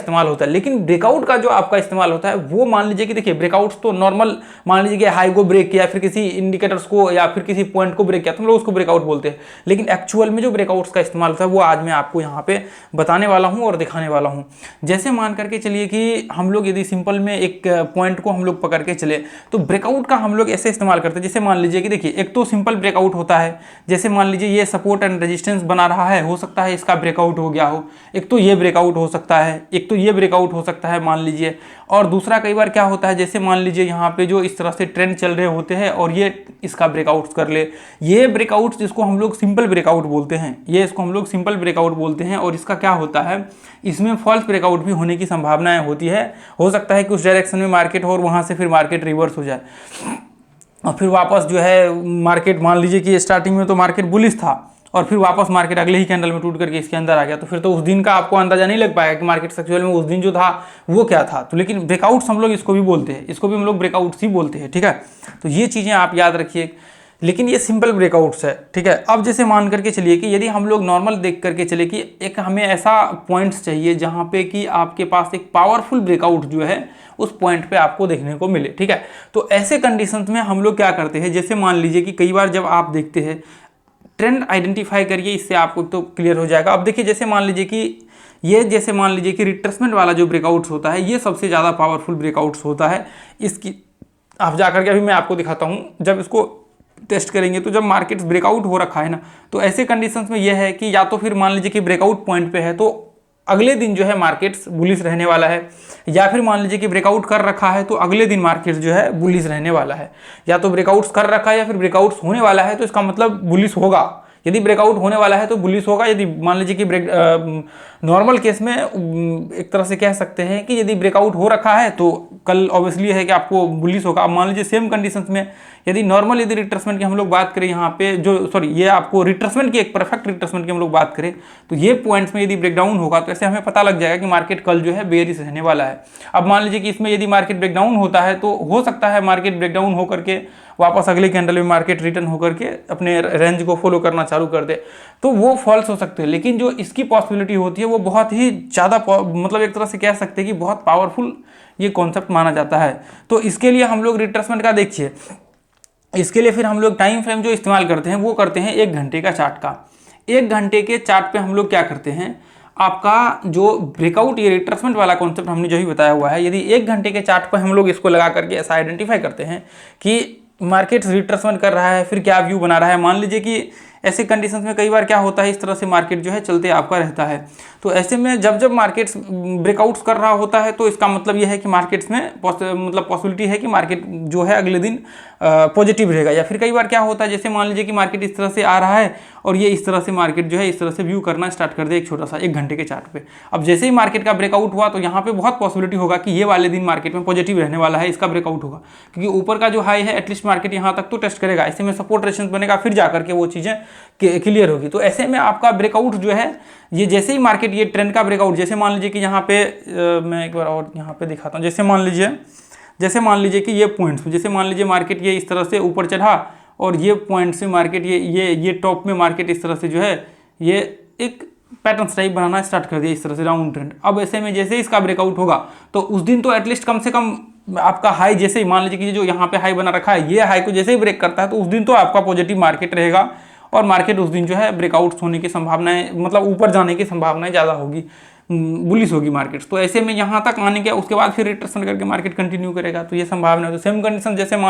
इस्तेमाल होता है। लेकिन ब्रेकआउट का जो आपका इस्तेमाल होता है वो मान लीजिए कि देखिए ब्रेकआउट्स तो नॉर्मल, मान लीजिए कि हाई को ब्रेक किया, फिर किसी इंडिकेटर्स को या फिर किसी पॉइंट को ब्रेक किया तो हम लोग उसको ब्रेकआउट बोलते हैं। लेकिन एक्चुअल में जो ब्रेकआउट्स का इस्तेमाल होता है वो आज मैं आपको यहाँ पे बताने वाला हूँ और दिखाने वाला हूँ। जैसे मान करके चलिए कि हम लोग यदि सिंपल में एक पॉइंट को हम लोग पकड़ के चले तो ब्रेकआउट का हम लोग ऐसे इस्तेमाल करते हैं। जैसे मान लीजिए कि देखिए एक तो सिंपल ब्रेकआउट होता है, जैसे मान लीजिए ये सपोर्ट एंड रेजिस्टेंस बना रहा है, हो सकता है इसका ब्रेकआउट हो गया हो। एक तो ये ब्रेकआउट हो सकता है, एक तो ये ब्रेकआउट हो सकता है मान लीजिए। और दूसरा कई बार क्या होता है, जैसे मान लीजिए यहाँ पे जो इस तरह से ट्रेंड चल रहे होते हैं और ये इसका ब्रेकआउट कर ले, ये ब्रेकआउट जिसको हम लोग सिंपल ब्रेकआउट बोलते हैं, ये इसको हम लोग सिंपल ब्रेकआउट बोलते हैं। और इसका क्या होता है, इसमें फॉल्स ब्रेकआउट भी होने की संभावनाएं होती है। हो सकता है कि उस डायरेक्शन में मार्केट हो और वहाँ से फिर मार्केट रिवर्स हो जाए और फिर वापस जो है मार्केट, मान लीजिए कि स्टार्टिंग में तो मार्केट बुलिश था और फिर वापस मार्केट अगले ही कैंडल में टूट करके इसके अंदर आ गया, तो फिर तो उस दिन का आपको अंदाजा नहीं लग पाएगा कि मार्केट एक्चुअल में उस दिन जो था वो क्या था। तो लेकिन ब्रेकआउट्स हम लोग इसको भी बोलते हैं, इसको भी हम लोग ब्रेकआउट्स ही बोलते हैं, ठीक है। तो ये चीज़ें आप याद रखिए। लेकिन ये सिंपल ब्रेकआउट्स है, ठीक है। अब जैसे मान करके चलिए कि यदि हम लोग नॉर्मल देख करके चले कि एक हमें ऐसा पॉइंट्स चाहिए जहाँ पे कि आपके पास एक पावरफुल ब्रेकआउट जो है उस पॉइंट पे आपको देखने को मिले, ठीक है। तो ऐसे कंडीशंस में हम लोग क्या करते हैं, जैसे मान लीजिए कि कई बार जब आप देखते हैं, ट्रेंड आइडेंटिफाई करिए, इससे आपको तो क्लियर हो जाएगा। अब देखिए जैसे मान लीजिए कि ये, जैसे मान लीजिए कि रिट्रेसमेंट वाला जो ब्रेकआउट्स होता है ये सबसे ज़्यादा पावरफुल ब्रेकआउट्स होता है। इसकी आप जाकर के अभी मैं आपको दिखाता हूँ, जब इसको टेस्ट करेंगे तो जब मार्केट ब्रेकआउट हो रखा है ना, तो ऐसे कंडीशंस में यह है कि या तो फिर मान लीजिए कि ब्रेकआउट पॉइंट पे है तो अगले दिन जो है मार्केट्स बुलिश रहने वाला है, या फिर मान लीजिए कि ब्रेकआउट कर रखा है तो अगले दिन मार्केट जो है बुलिश रहने वाला है। या तो ब्रेकआउट्स कर रखा है या फिर ब्रेकआउट्स होने वाला है तो इसका मतलब बुलिश होगा। यदि ब्रेकआउट होने वाला है तो बुलिश होगा। यदि मान लीजिए कि नॉर्मल केस में एक तरह से कह सकते हैं कि यदि ब्रेकआउट हो रखा है तो कल ऑब्वियसली है कि आपको बुलिश होगा। अब मान लीजिए सेम कंडीशंस में यदि नॉर्मल यदि रिट्रेसमेंट की हम लोग बात करें, यहाँ पे जो सॉरी ये आपको रिट्रेसमेंट की, एक परफेक्ट रिट्रेसमेंट की हम लोग बात करें तो ये पॉइंट्स में यदि ब्रेकडाउन होगा तो ऐसे हमें पता लग जाएगा कि मार्केट कल जो है बेयरिश रहने वाला है। अब मान लीजिए कि इसमें यदि मार्केट ब्रेकडाउन होता है तो हो सकता है मार्केट ब्रेकडाउन होकर के वापस अगले कैंडल में मार्केट रिटर्न होकर के अपने रेंज को फॉलो करना चालू कर दे, तो वो फॉल्स हो सकते हैं। लेकिन जो इसकी पॉसिबिलिटी होती है वो बहुत ही ज़्यादा, मतलब एक तरह से कह सकते हैं कि बहुत पावरफुल ये कॉन्सेप्ट माना जाता है। तो इसके लिए हम लोग रिट्रेसमेंट का देखिए, इसके लिए फिर हम लोग टाइम फ्रेम जो इस्तेमाल करते हैं वो करते हैं 1 घंटे का चार्ट का। 1 घंटे के चार्ट पे हम लोग क्या करते हैं, आपका जो ब्रेकआउट, ये रिट्रेसमेंट वाला कॉन्सेप्ट हमने जो ही बताया हुआ है, यदि 1 घंटे के चार्ट पर हम लोग इसको लगा करके ऐसा आइडेंटिफाई करते हैं कि मार्केट रिट्रेसमेंट कर रहा है, फिर क्या व्यू बना रहा है। मान लीजिए कि ऐसे कंडीशंस में कई बार क्या होता है, इस तरह से मार्केट जो है चलते आपका रहता है। तो ऐसे में जब जब मार्केट्स ब्रेकआउट्स कर रहा होता है तो इसका मतलब यह है कि मार्केट्स में मतलब पॉसिबिलिटी है कि मार्केट जो है अगले दिन पॉजिटिव रहेगा। या फिर कई बार क्या होता है, जैसे मान लीजिए कि मार्केट इस तरह से आ रहा है और ये इस तरह से मार्केट जो है इस तरह से व्यू करना स्टार्ट कर दे एक छोटा सा 1 घंटे के चार्ट पे। अब जैसे ही मार्केट का ब्रेकआउट हुआ तो यहाँ पे बहुत पॉसिबिलिटी होगा कि ये वाले दिन मार्केट में पॉजिटिव रहने वाला है, इसका ब्रेकआउट होगा, क्योंकि ऊपर का जो हाई है एटलीस्ट मार्केट यहाँ तक तो टेस्ट करेगा। ऐसे में सपोर्ट रेजिस्टेंस बनेगा, फिर जाकर के वो चीज़ें क्लियर होगी। तो ऐसे में आपका ब्रेकआउट जो है, ये जैसे ही मार्केट ये ट्रेंड का ब्रेकआउट, जैसे मान लीजिए कि यहाँ पे मैं एक बार और यहाँ पे दिखाता हूँ। जैसे मान लीजिए कि ये पॉइंट्स, जैसे मान लीजिए मार्केट ये इस तरह से ऊपर चढ़ा और ये पॉइंट से मार्केट ये टॉप में मार्केट इस तरह से जो है ये एक पैटर्न टाइप बनाना स्टार्ट कर दिया इस तरह से राउंड ट्रेंड। अब ऐसे में जैसे इसका ब्रेकआउट होगा तो उस दिन तो एटलीस्ट कम से कम आपका हाई, जैसे ही मान लीजिए कि जो यहाँ पे हाई बना रखा है, ये हाई को जैसे ही ब्रेक करता है तो उस दिन तो आपका पॉजिटिव मार्केट रहेगा और मार्केट उस दिन जो है ब्रेकआउट्स होने की संभावनाएं, मतलब ऊपर जाने की संभावनाएं ज़्यादा होगी, बुलिश होगी मार्केट। तो ऐसे में यहाँ तक आने के उसके बाद फिर रिट्रेसमेंट करके मार्केट कंटिन्यू करेगा, तो ये संभावना है। तो सेम कंडीशन जैसे मान